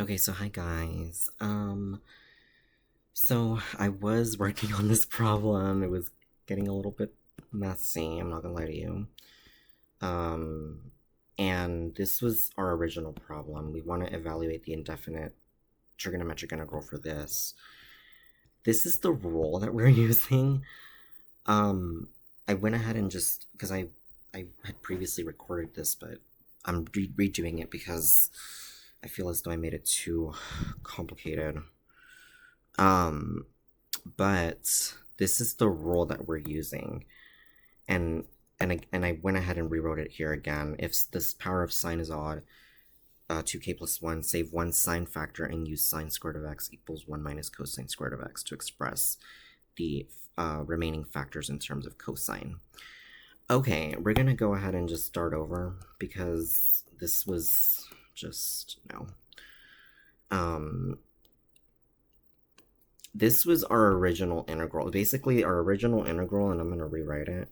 Okay, so hi guys. So I was working on this problem. It was getting a little bit messy, I'm not gonna lie to you. Um, and this was our original problem. We want to evaluate the indefinite trigonometric integral for this. This is the rule that we're using. I went ahead and just, because I had previously recorded this, but I'm redoing it because I feel as though I made it too complicated. But this is the rule that we're using, and I went ahead and rewrote it here again. If this power of sine is odd, 2k plus 1, save one sine factor and use sine squared of x equals 1 minus cosine squared of x to express the remaining factors in terms of cosine. Okay, we're gonna go ahead and just start over because this was just, no. This was our original integral. Basically, our original integral, and I'm going to rewrite it.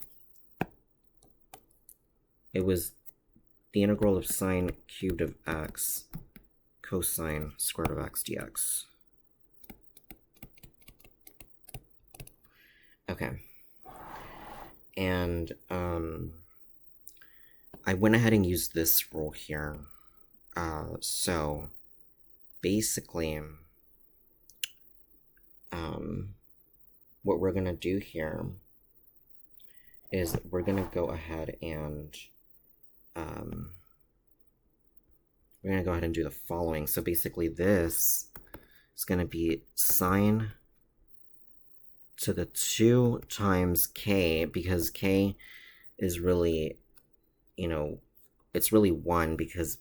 It was the integral of sine cubed of x cosine squared of x dx. Okay. And I went ahead and used this rule here. So basically, what we're going to do here is we're going to go ahead and do the following. So basically this is going to be sine to the 2 times k, because k is really, it's really 1 because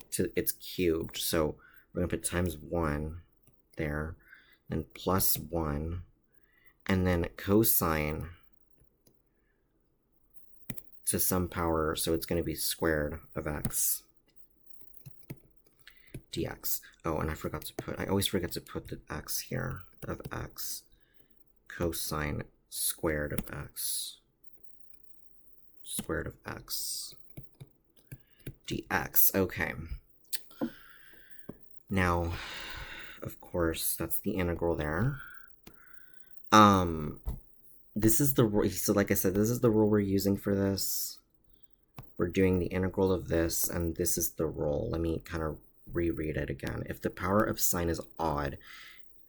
it's cubed. So we're going to put times 1 there, then plus 1, and then cosine to some power, so it's going to be squared of x dx. Oh, and I always forget to put the x here, of x cosine squared of x dx. Okay. Now, of course, that's the integral there. This is the rule. So like I said, this is the rule we're using for this. We're doing the integral of this, and this is the rule. Let me kind of reread it again. If the power of sine is odd,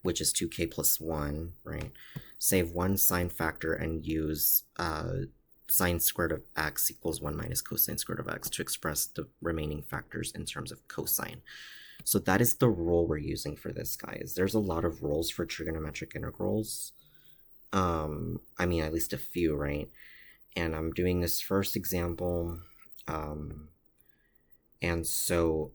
which is 2k plus 1, right? Save one sine factor and use sine squared of x equals 1 minus cosine squared of x to express the remaining factors in terms of cosine. So that is the rule we're using for this, guys. There's a lot of rules for trigonometric integrals. I mean, at least a few, right? And I'm doing this first example. And so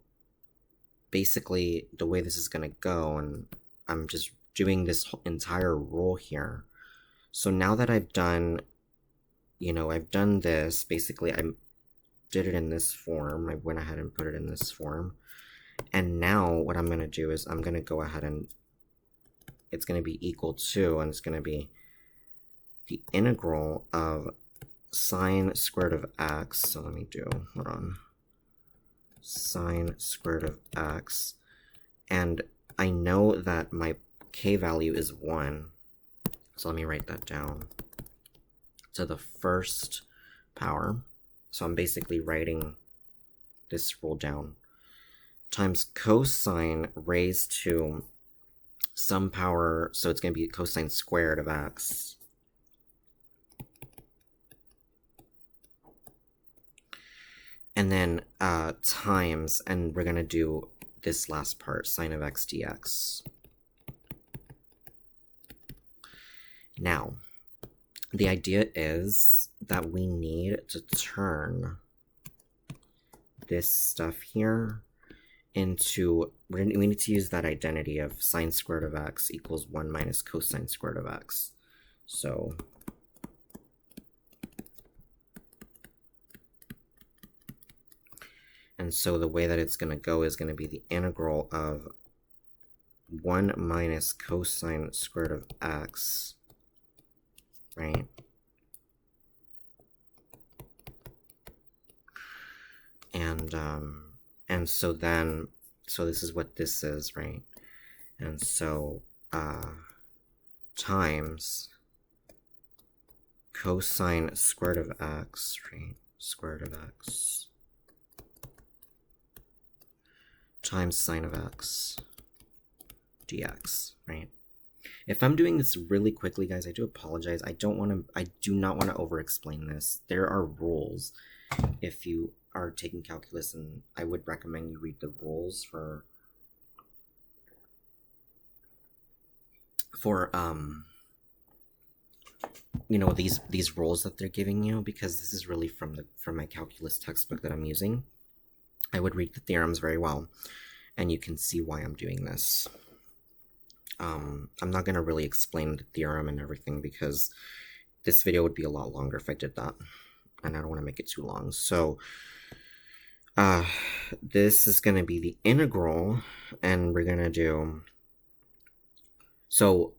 basically the way this is going to go, and I'm just doing this entire rule here. So now that I've done, I've done this, basically I did it in this form. I went ahead and put it in this form. And now what I'm going to do is I'm going to go ahead and it's going to be equal to, and it's going to be the integral of sine squared of x. So let me hold on. Sine squared of x. And I know that my k value is 1. So let me write that down. To the first power. So I'm basically writing this rule down. Times cosine raised to some power. So it's going to be cosine squared of x. And then times, and we're going to do this last part, sine of x dx. Now, the idea is that we need to turn this stuff here into, we need to use that identity of sine squared of x equals 1 minus cosine squared of x. So and so the way that it's going to go is going to be the integral of 1 minus cosine squared of x, right? And so then So this is what this is, right? And so times cosine squared of x, right? Square root of x times sine of x dx, right? If I'm doing this really quickly, guys, I do apologize. I do not want to over-explain this. There are rules. If you are taking calculus, and I would recommend you read the rules for you know, these rules that they're giving you, because this is really from my calculus textbook that I'm using. I would read the theorems very well, and you can see why I'm doing this. I'm not going to really explain the theorem and everything, because this video would be a lot longer if I did that, and I don't want to make it too long. So this is going to be the integral, and we're going to do, so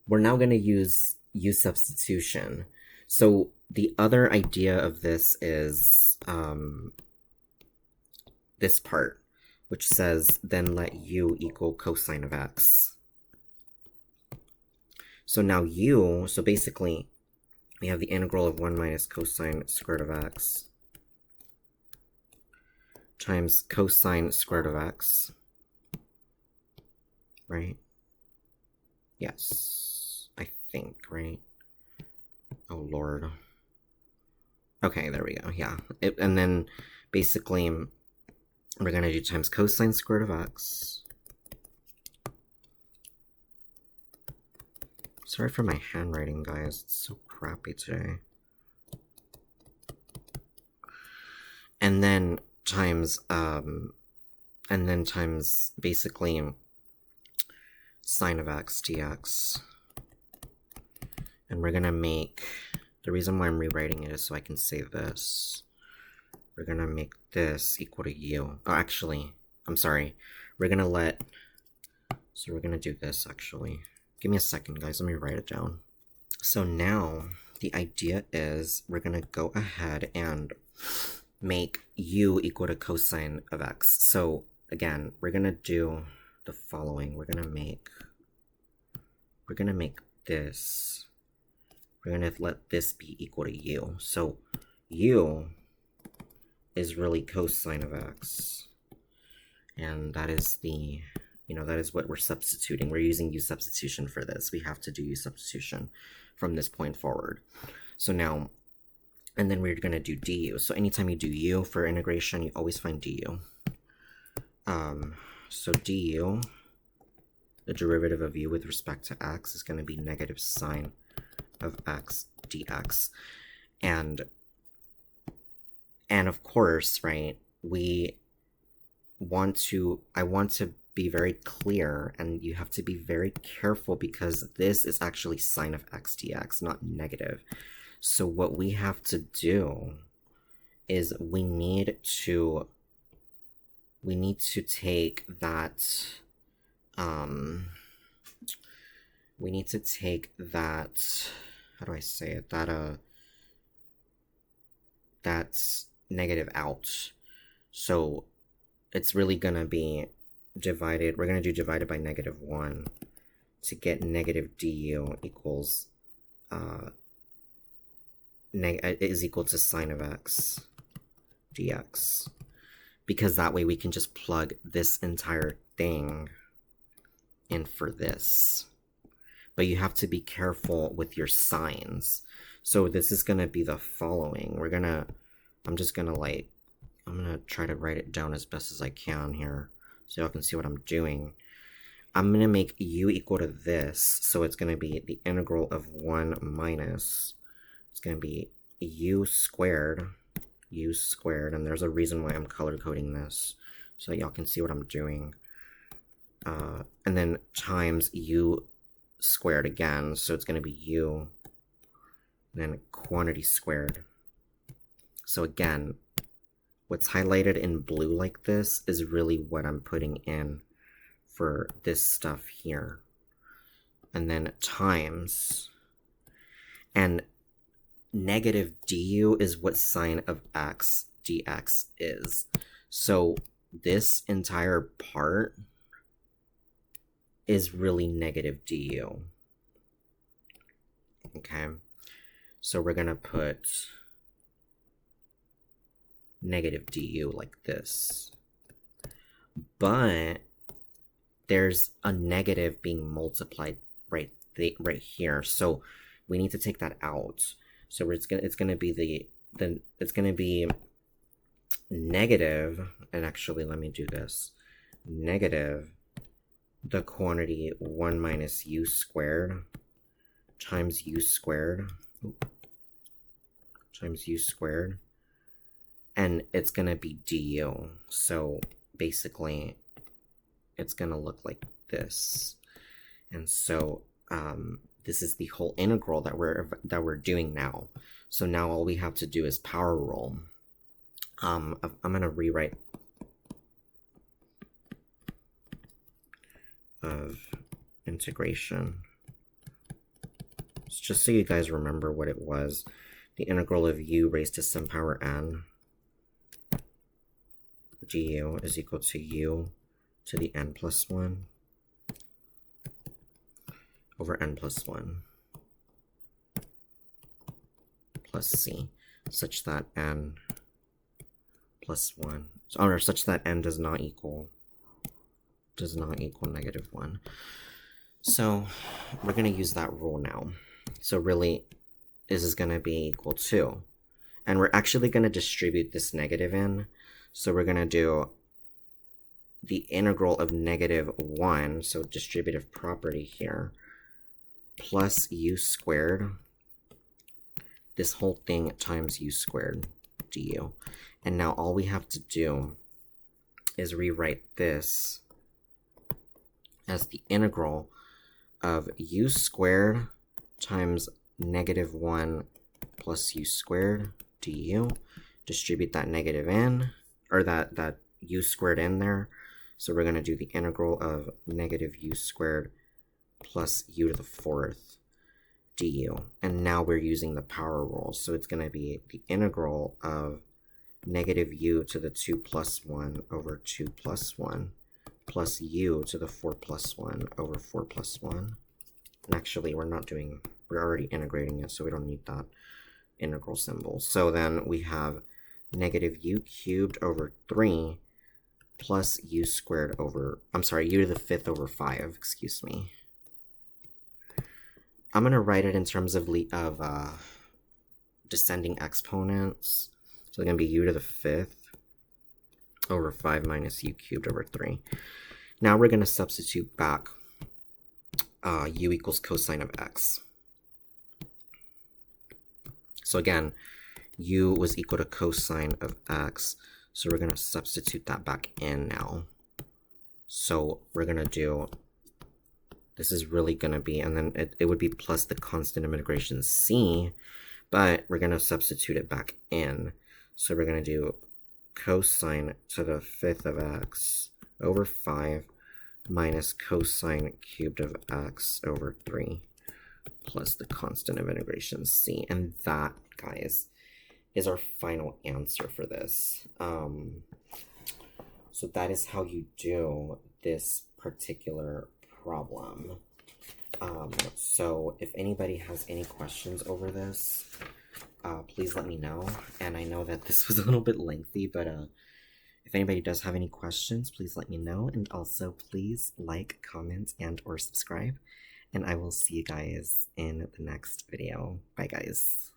we're now going to use substitution. So the other idea of this is this part, which says then let u equal cosine of x. So now u, so basically we have the integral of 1 minus cosine squared of x times cosine squared of x, right? Yes, I think, right? Oh, Lord. Okay, there we go, yeah. And then basically we're going to do times cosine squared of x. Sorry for my handwriting, guys. It's so crappy today. And then times basically sine of x dx. And we're gonna make, the reason why I'm rewriting it is so I can say this. We're gonna make this equal to u. Oh, actually, I'm sorry. We're gonna so we're gonna do this actually. Give me a second, guys. Let me write it down. So now the idea is we're gonna go ahead and make u equal to cosine of x. So again, we're gonna do the following. We're gonna make this. We're gonna let this be equal to u. So u is really cosine of x, and that is the, you know, that is what we're substituting. We're using u substitution for this. We have to do u substitution from this point forward. So now, and then we're gonna do du. So anytime you do u for integration, you always find du. So du, the derivative of u with respect to x, is gonna be negative sine of x dx. And of course, right, I want to be very clear, and you have to be very careful, because this is actually sine of x dx, not negative. So what we have to do is we need to take that, how do I say it, that's negative out. So it's really gonna be divided, we're gonna do divided by -1 to get negative du equals is equal to sine of x dx, because that way we can just plug this entire thing in for this. But you have to be careful with your signs. So this is gonna be the following. I'm gonna try to write it down as best as I can here, so y'all can see what I'm doing. I'm gonna make u equal to this, so it's gonna be the integral of 1 minus, it's gonna be u squared, and there's a reason why I'm color coding this, so that y'all can see what I'm doing. And then times u squared again, so it's gonna be u, and then quantity squared. So again, what's highlighted in blue like this is really what I'm putting in for this stuff here. And then times, and negative du is what sine of x dx is. So this entire part is really negative du. Okay, so we're gonna put negative du like this. But there's a negative being multiplied right here, so we need to take that out. So it's gonna be it's gonna be negative, and actually let me do this, negative the quantity 1 minus u squared times u squared times u squared, and it's gonna be du. So basically it's gonna look like this. And so this is the whole integral that we're doing now. So now all we have to do is power rule. I'm gonna rewrite of integration. Just so you guys remember what it was. The integral of u raised to some power n du is equal to u to the n plus 1 over n plus 1 plus c, such that n plus 1, or such that n does not equal negative 1. So we're going to use that rule now. So really, this is going to be equal to, and we're actually going to distribute this negative in. So we're going to do the integral of negative 1, so distributive property here, plus u squared, this whole thing times u squared du. And now all we have to do is rewrite this as the integral of u squared times negative 1 plus u squared du. Distribute that negative in, or that u squared in there. So we're going to do the integral of negative u squared plus u to the 4th du. And now we're using the power rule. So it's going to be the integral of negative u to the 2 plus 1 over 2 plus 1 plus u to the 4 plus 1 over 4 plus 1. And actually, we're already integrating it, so we don't need that integral symbol. So then we have negative u cubed over 3 plus u squared over, u to the 5th over 5, excuse me. I'm going to write it in terms of descending exponents. So it's going to be u to the 5th over 5 minus u cubed over 3. Now we're going to substitute back u equals cosine of x. So again, u was equal to cosine of x. So we're going to substitute that back in now. So we're going to do, this is really going to be, and then it would be plus the constant of integration c, but we're going to substitute it back in. So we're going to do cosine to the 5th of x over 5 minus cosine cubed of x over 3 plus the constant of integration c. And that, guys, is our final answer for this. So that is how you do this particular problem. So if anybody has any questions over this, please let me know. And I know that this was a little bit lengthy, but if anybody does have any questions, please let me know. And also please like, comment, and or subscribe. And I will see you guys in the next video. Bye, guys.